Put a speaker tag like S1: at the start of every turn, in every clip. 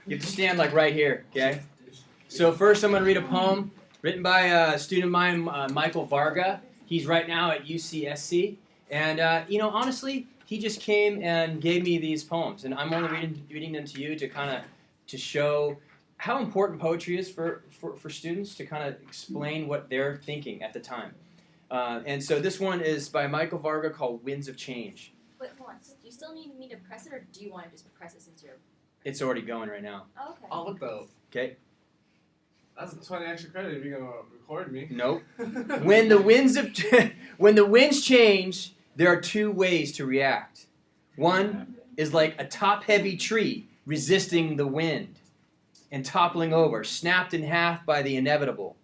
S1: You have to stand like right here, okay? So first I'm going to read a poem written by a student of mine, Michael Varga. He's right now at UCSC. And, honestly, he just came and gave me these poems. And I'm only reading them to you to kind of to show how important poetry is for students, to kind of explain what they're thinking at the time. And so this one is by Michael Varga called Winds of Change.
S2: Wait, hold on. Do you still need me to press it, or do you want to just press it since you're...
S1: It's already going right now.
S2: Oh, okay.
S3: Oh, what the?
S1: Okay.
S3: That's 20 extra credit if you're going to record me.
S1: Nope. When the winds change, there are two ways to react. One is like a top-heavy tree resisting the wind and toppling over, snapped in half by the inevitable.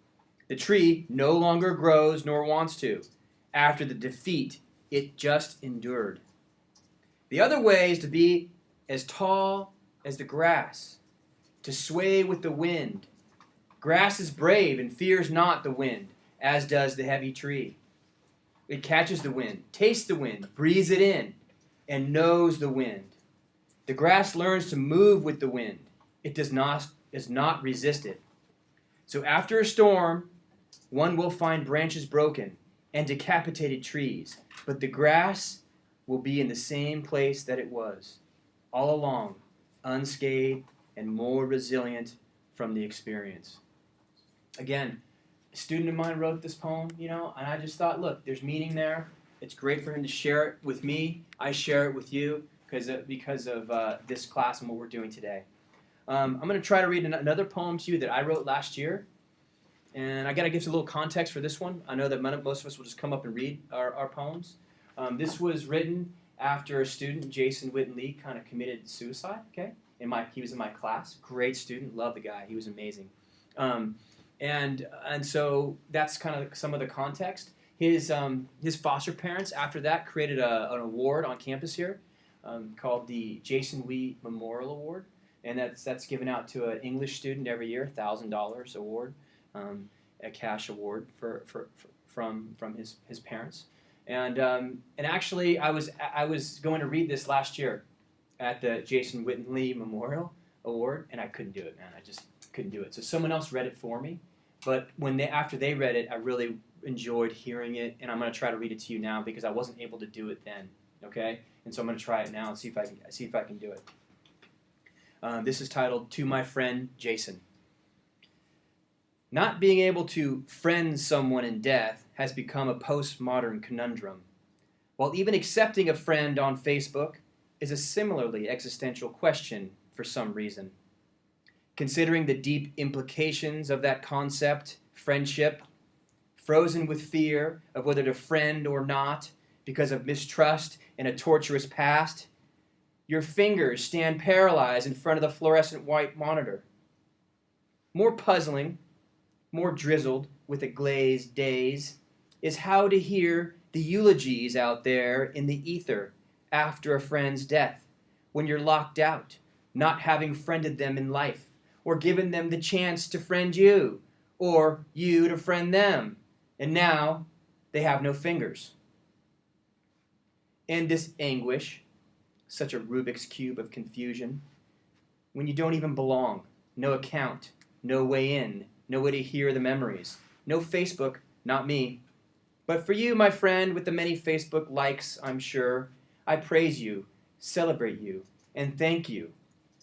S1: The tree no longer grows nor wants to. After the defeat, it just endured. The other way is to be as tall as the grass, to sway with the wind. Grass is brave and fears not the wind, as does the heavy tree. It catches the wind, tastes the wind, breathes it in, and knows the wind. The grass learns to move with the wind. It does not resist it. So after a storm, one will find branches broken and decapitated trees, but the grass will be in the same place that it was, all along, unscathed and more resilient from the experience. Again, a student of mine wrote this poem, and I just thought, look, there's meaning there. It's great for him to share it with me. I share it with you because of this class and what we're doing today. I'm going to try to read another poem to you that I wrote last year. And I got to give you a little context for this one. I know that most of us will just come up and read our poems. This was written after a student, Jason Witten Lee, kind of committed suicide. Okay, he was in my class. Great student, love the guy. He was amazing. And so that's kind of some of the context. His foster parents after that created an award on campus here called the Jason Wee Memorial Award, and that's given out to an English student every year, $1,000 award. A cash award from his parents, and actually I was going to read this last year at the Jason Witten Lee Memorial Award, and I couldn't do it, man. I just couldn't do it. So someone else read it for me, but after they read it, I really enjoyed hearing it, and I'm going to try to read it to you now because I wasn't able to do it then. Okay, and so I'm going to try it now and see if I can do it. This is titled "To My Friend Jason." Not being able to friend someone in death has become a postmodern conundrum, while even accepting a friend on Facebook is a similarly existential question for some reason. Considering the deep implications of that concept, friendship, frozen with fear of whether to friend or not because of mistrust and a torturous past, your fingers stand paralyzed in front of the fluorescent white monitor. More puzzling, more drizzled with a glazed daze, is how to hear the eulogies out there in the ether after a friend's death, when you're locked out, not having friended them in life, or given them the chance to friend you, or you to friend them, and now they have no fingers. And this anguish, such a Rubik's Cube of confusion, when you don't even belong, no account, no way in, no way to hear the memories. No Facebook, not me. But for you, my friend, with the many Facebook likes, I'm sure, I praise you, celebrate you, and thank you,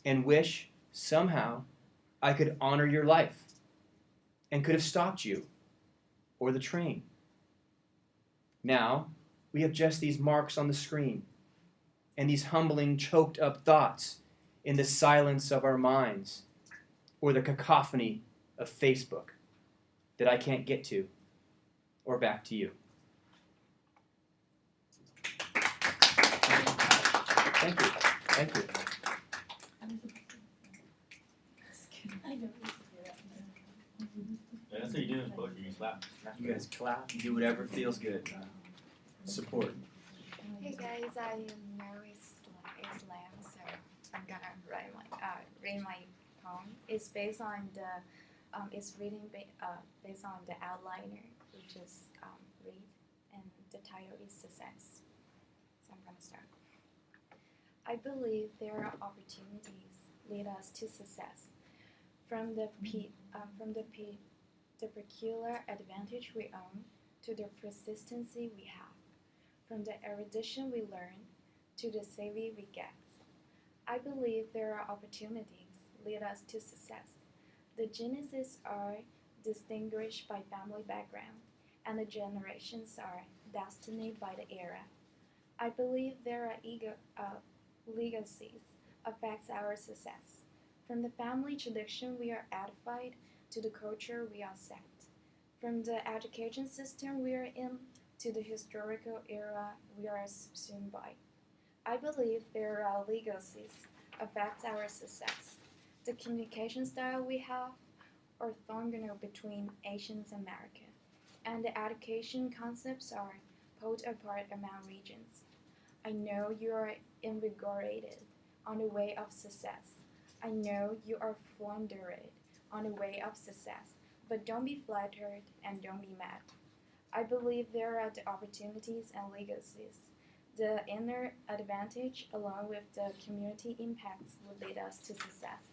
S1: and wish, somehow, I could honor your life, and could have stopped you, or the train. Now, we have just these marks on the screen, and these humbling, choked-up thoughts in the silence of our minds, or the cacophony of Facebook that I can't get to, or back to you. Thank you. Thank you.
S4: Yeah, that's what you do in poetry. You clap.
S1: You guys clap. You do whatever feels good. Support.
S5: Hey guys, I am Mary Islam, so I'm gonna read my poem. It's based on based on the outliner, which is read, and the title is Success. So I'm gonna start. I believe there are opportunities lead us to success. From the peculiar advantage we own to the persistency we have, from the erudition we learn to the savvy we get. I believe there are opportunities lead us to success. The geniuses are distinguished by family background, and the generations are destined by the era. I believe there are legacies affects our success. From the family tradition we are edified to the culture we are set. From the education system we are in to the historical era we are subsumed by. I believe there are legacies affect our success. The communication style we have orthogonal between Asians and American, and the education concepts are pulled apart among regions. I know you are invigorated on the way of success. I know you are floundered on the way of success, but don't be flattered and don't be mad. I believe there are the opportunities and legacies. The inner advantage, along with the community impacts, will lead us to success.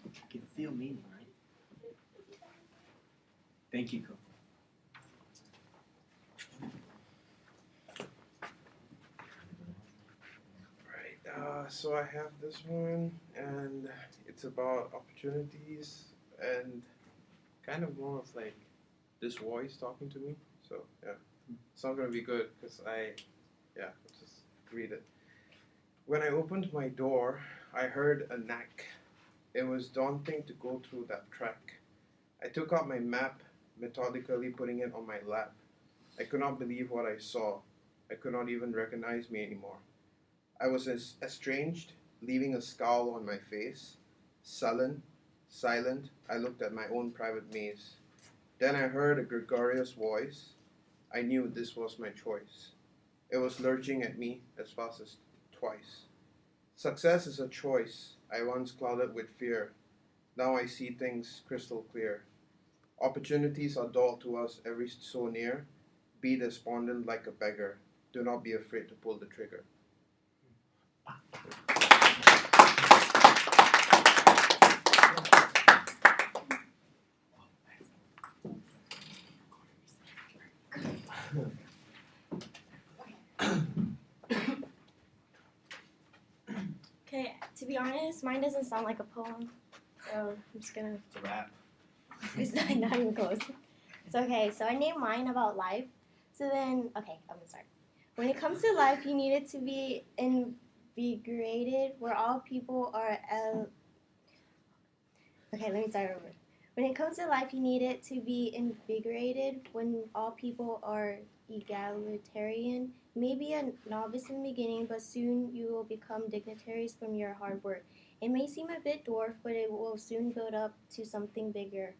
S1: You can feel meaning, right? Thank you, Coco.
S3: Right. So I have this one, and it's about opportunities and kind of more of like this voice talking to me. So yeah, it's not gonna be good because let's just read it. When I opened my door, I heard a knack. It was daunting to go through that track. I took out my map, methodically putting it on my lap. I could not believe what I saw. I could not even recognize me anymore. I was estranged, leaving a scowl on my face. Sullen, silent, I looked at my own private maze. Then I heard a gregarious voice. I knew this was my choice. It was lurching at me as fast as twice. Success is a choice I once clouded with fear. Now I see things crystal clear. Opportunities are dulled to us every so near. Be despondent like a beggar. Do not be afraid to pull the trigger.
S6: Okay, to be honest, mine doesn't sound like a poem, so I'm just gonna.
S4: It's a rap.
S6: It's not even close. So okay, so I named mine about life. So then, okay, I'm gonna start. When it comes to life, you need it to be invigorated, where all people are. Okay, let me start over. When it comes to life, you need it to be invigorated when all people are egalitarian. You may be a novice in the beginning, but soon you will become dignitaries from your hard work. It may seem a bit dwarf, but it will soon build up to something bigger.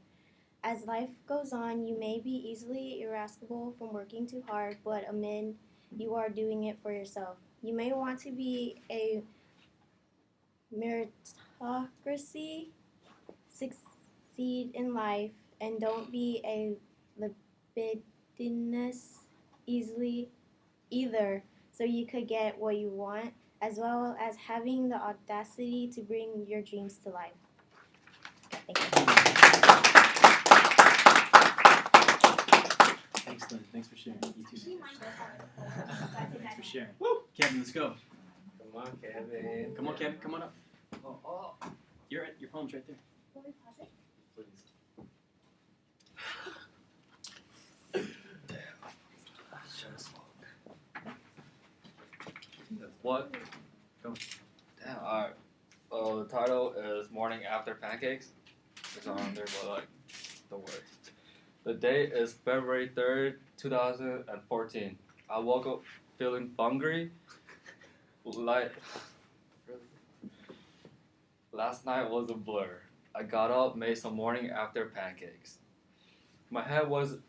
S6: As life goes on, you may be easily irascible from working too hard, but amid you are doing it for yourself. You may want to be a meritocracy, succeed in life, and don't be a libidinous easily either, so you could get what you want, as well as having the audacity to bring your dreams to life. Thank you.
S1: Excellent. Thanks for sharing. You too.
S2: Actually, mine does sound like a poem. So I take
S1: Thanks
S2: that
S1: for
S2: back.
S1: sharing. Kevin, let's go.
S3: Come on, Kevin.
S1: Come on, Kevin. Come on up. Your poem's right there.
S2: Will we pause it?
S4: Please.
S7: What?
S1: Go.
S7: Damn, alright. The title is Morning After Pancakes. It's not on there, but like, don't worry. The date is February 3rd, 2014. I woke up feeling hungry. Like, last night was a blur. I got up, made some morning after pancakes. My head was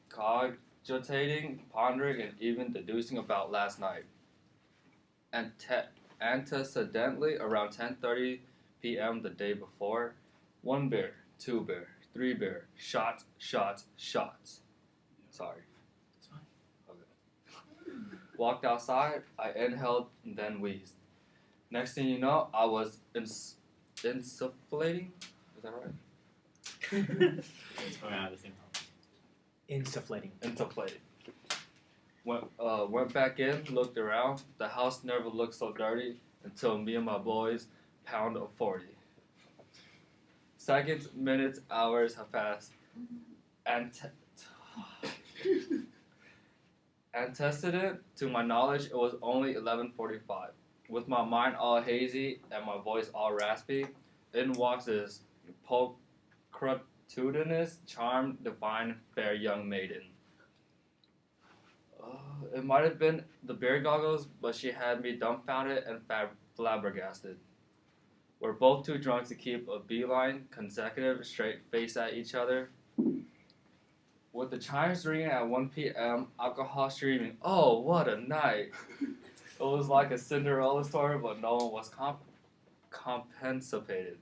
S7: cogitating, pondering, and even deducing about last night. Antecedently, around 10:30 p.m. the day before, 1 beer, 2 beer, 3 beer, shots. Sorry.
S1: It's fine.
S7: Walked outside, I inhaled and then wheezed. Next thing you know, I was insufflating. Is that right?
S4: It's going out of the same house.
S1: Insufflating.
S7: Insufflating. Went back in, looked around. The house never looked so dirty until me and my boys pound of 40. Seconds, minutes, hours have passed. Antecedent to my knowledge, it was only 11:45. With my mind all hazy and my voice all raspy, in walks this pulchritudinous, charmed, divine, fair young maiden. It might have been the beer goggles, but she had me dumbfounded and flabbergasted. We're both too drunk to keep a beeline, consecutive, straight face at each other. With the chimes ringing at 1 p.m., alcohol streaming, oh, what a night! It was like a Cinderella story, but no one was compensated.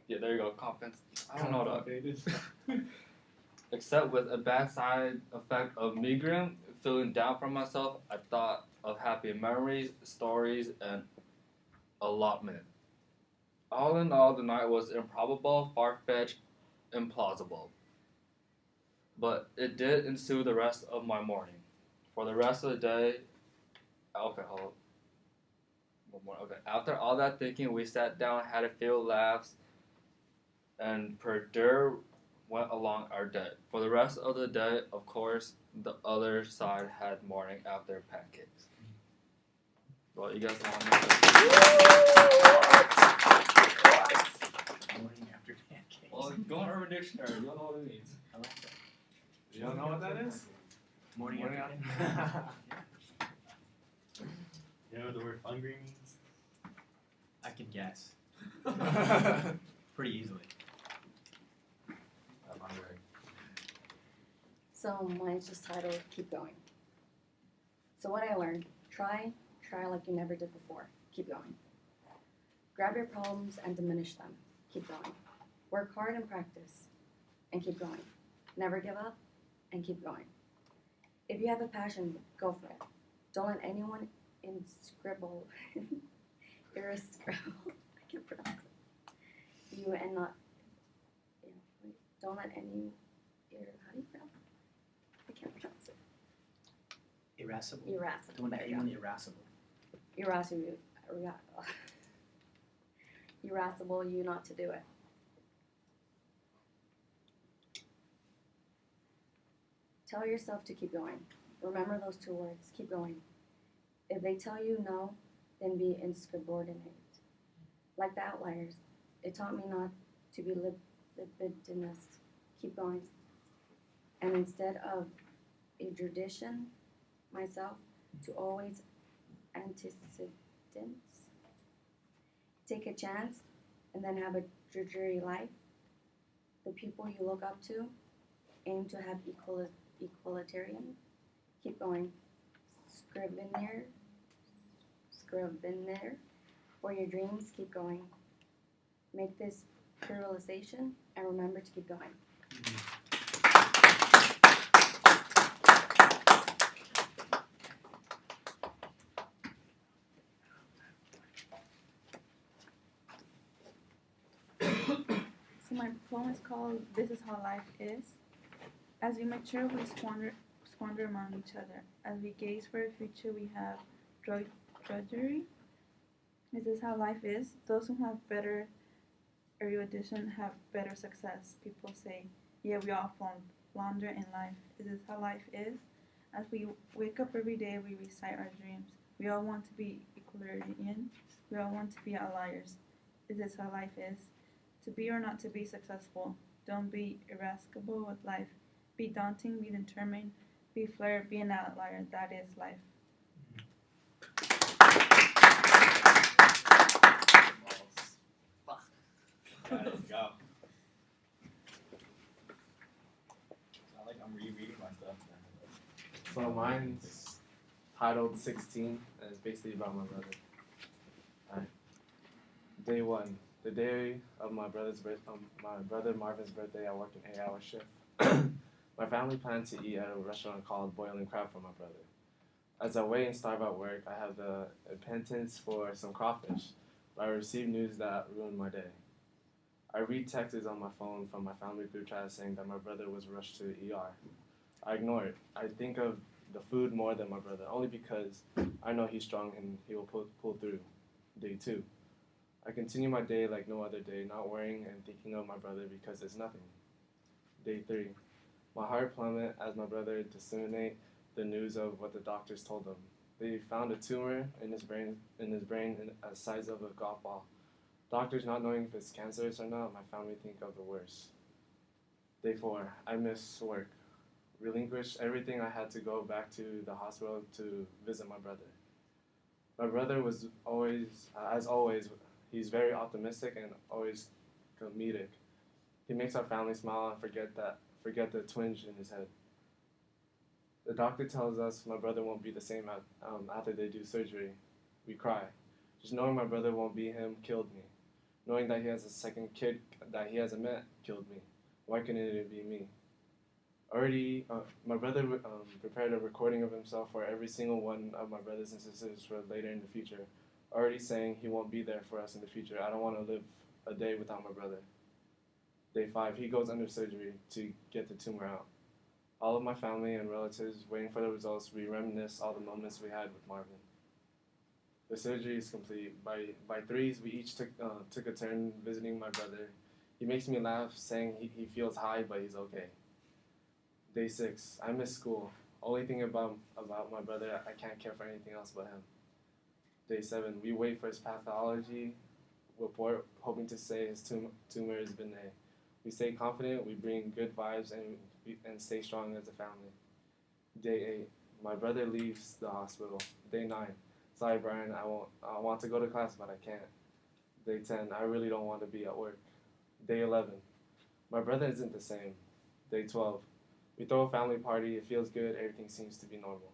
S7: Yeah, there you go, I don't know that. Except with a bad side effect of migraine, feeling down for myself, I thought of happy memories, stories, and allotment. All in all, the night was improbable, far-fetched, implausible. But it did ensue the rest of my morning. For the rest of the day, okay, hold on. One more. Okay, after all that thinking, we sat down, had a few laughs, and perdure went along our day. For the rest of the day, of course, the other side had morning after pancakes. Well, you guys want to know
S1: Morning after pancakes.
S7: Well, go on Urban Dictionary. You don't know what it means.
S1: I like that.
S3: You don't know what that is?
S1: Morning
S3: Morning
S1: after
S4: You know what the word hungry means?
S1: I can guess. Pretty easily.
S4: I'm hungry.
S8: So mine's just titled Keep Going. So what I learned, try like you never did before. Keep going. Grab your problems and diminish them. Keep going. Work hard and practice. And keep going. Never give up and keep going. If you have a passion, go for it. Don't let anyone inscribble, irrescribble, I can't pronounce it. You and not, don't let any, how do you pronounce it? I can't pronounce it.
S1: Irascible.
S8: Irascible.
S1: Don't let
S8: There you
S1: anyone
S8: go.
S1: irascible.
S8: Irascible you not to do it. Tell yourself to keep going. Remember those two words, keep going. If they tell you no, then be insubordinate. Like the outliers, it taught me not to be libidinous. Keep going. And instead of a tradition, myself, to always antecedents. Take a chance and then have a dreary life. The people you look up to aim to have equalitarian. Keep going. Scrivener for your dreams. Keep going. Make this realization and remember to keep going.
S9: So my poem is called This Is How Life Is. As we mature, we squander among each other. As we gaze for a future, we have drudgery. This is how life is. Those who have better erudition have better success. People say, yeah, we all flounder in life. Is this how life is? As we wake up every day, we recite our dreams. We all want to be equalitarian. We all want to be outliers. Is this how life is? To be or not to be successful. Don't be irascible with life. Be daunting, be determined, be flair, be an outlier. That is life.
S4: Let's go. It's not like I'm rereading my stuff.
S10: So mine's titled 16, and it's basically about my brother. Alright. Day 1. The day of my brother Marvin's birthday, I worked an 8-hour shift. My family planned to eat at a restaurant called Boiling Crab for my brother. As I wait and starve at work, I have the impotence for some crawfish, but I receive news that ruined my day. I read texts on my phone from my family group chat saying that my brother was rushed to the ER. I ignore it. I think of the food more than my brother, only because I know he's strong and he will pull through. Day 2. I continue my day like no other day, not worrying and thinking of my brother because it's nothing. Day 3. My heart plummet as my brother disseminate the news of what the doctors told him. They found a tumor in his brain the size of a golf ball. Doctors not knowing if it's cancerous or not, my family think of the worst. Day 4. I miss work. Relinquish everything I had to go back to the hospital to visit my brother. My brother was always, as always, he's very optimistic and always comedic. He makes our family smile and forget the twinge in his head. The doctor tells us my brother won't be the same after they do surgery. We cry. Just knowing my brother won't be him killed me. Knowing that he has a second kid that he hasn't met killed me. Why couldn't it be me? Already, my brother prepared a recording of himself for every single one of my brothers and sisters for later in the future. Already saying he won't be there for us in the future. I don't want to live a day without my brother. Day 5, he goes under surgery to get the tumor out. All of my family and relatives waiting for the results, we reminisce all the moments we had with Marvin. The surgery is complete. By 3s, we each took a turn visiting my brother. He makes me laugh, saying he feels high, but he's okay. Day 6, I miss school. Only thing about my brother, I can't care for anything else but him. Day 7, we wait for his pathology report, hoping to say his tumor is benign. We stay confident, we bring good vibes, and stay strong as a family. Day 8, my brother leaves the hospital. Day 9, sorry Brian, I want to go to class, but I can't. Day 10, I really don't want to be at work. Day 11, my brother isn't the same. Day 12, we throw a family party, it feels good, everything seems to be normal.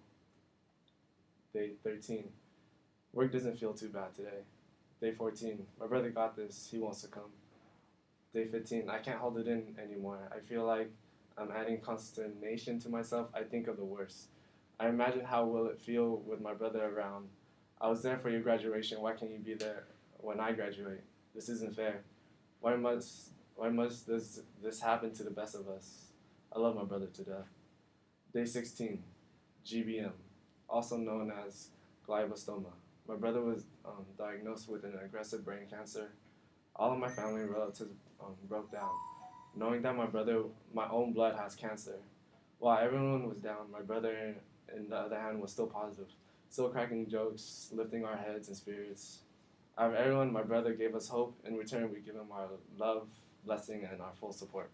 S10: Day 13, work doesn't feel too bad today. Day 14, my brother got this, he won't succumb. Day 15, I can't hold it in anymore. I feel like I'm adding consternation to myself. I think of the worst. I imagine how will it feel with my brother around. I was there for your graduation, why can't you be there when I graduate? This isn't fair. Why must this happen to the best of us? I love my brother to death. Day 16, GBM, also known as glioblastoma. My brother was diagnosed with an aggressive brain cancer. All of my family and relatives broke down, knowing that my own blood has cancer. While everyone was down, my brother, on the other hand, was still positive, still cracking jokes, lifting our heads and spirits. Out of everyone, my brother gave us hope. In return, we give him our love, blessing, and our full support.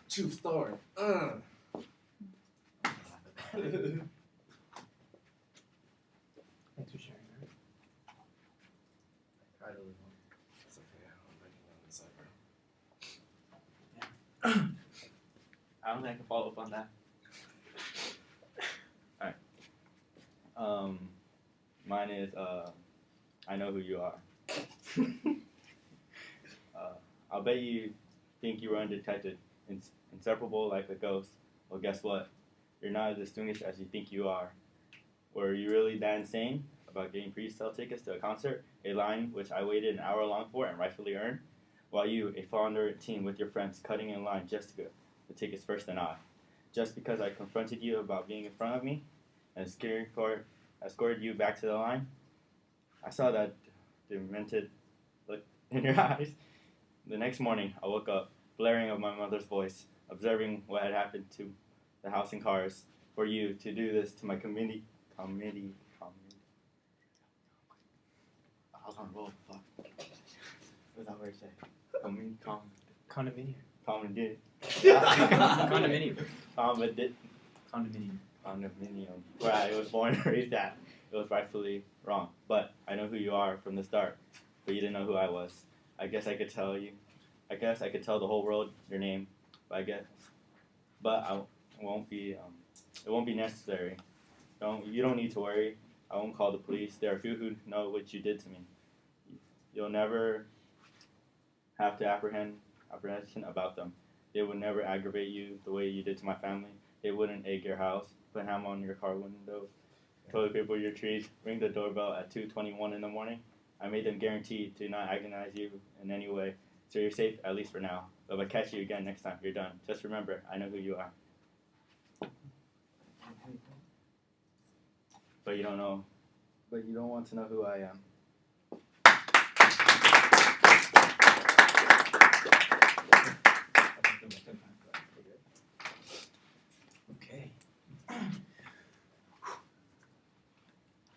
S10: True story.
S1: Thanks for sharing that.
S10: I don't know. It's okay. I'm breaking down the cipher.
S4: I don't think I can follow up on that. Alright. Mine is I know who you are. I'll bet you think you were undetected, inseparable like a ghost. Well, guess what? You're not as distinguished as you think you are. Were you really that insane about getting pre-sale tickets to a concert, a line which I waited an hour long for and rightfully earned, while you, a flounder teen with your friends, cutting in line just to get the tickets first than I, just because I confronted you about being in front of me and escorted you back to the line? I saw that demented look in your eyes. The next morning, I woke up, blaring of my mother's voice, observing what had happened to the house and cars, for you to do this to my committee. I was on a roll, fuck. What's that word say?
S1: Condominium.
S4: Condominium. Where I was born and raised at. It was rightfully wrong. But I know who you are from the start. But you didn't know who I was. I guess I could tell you. I guess I could tell the whole world your name. But it won't be necessary. You don't need to worry. I won't call the police. There are few who know what you did to me. You'll never have to apprehension about them. They would never aggravate you the way you did to my family. They wouldn't egg your house, put ham on your car windows, toilet paper your trees, ring the doorbell at 2:21 in the morning. I made them guarantee to not agonize you in any way, so you're safe at least for now. But if I catch you again next time, you're done. Just remember, I know who you are. But you don't want to know who I am.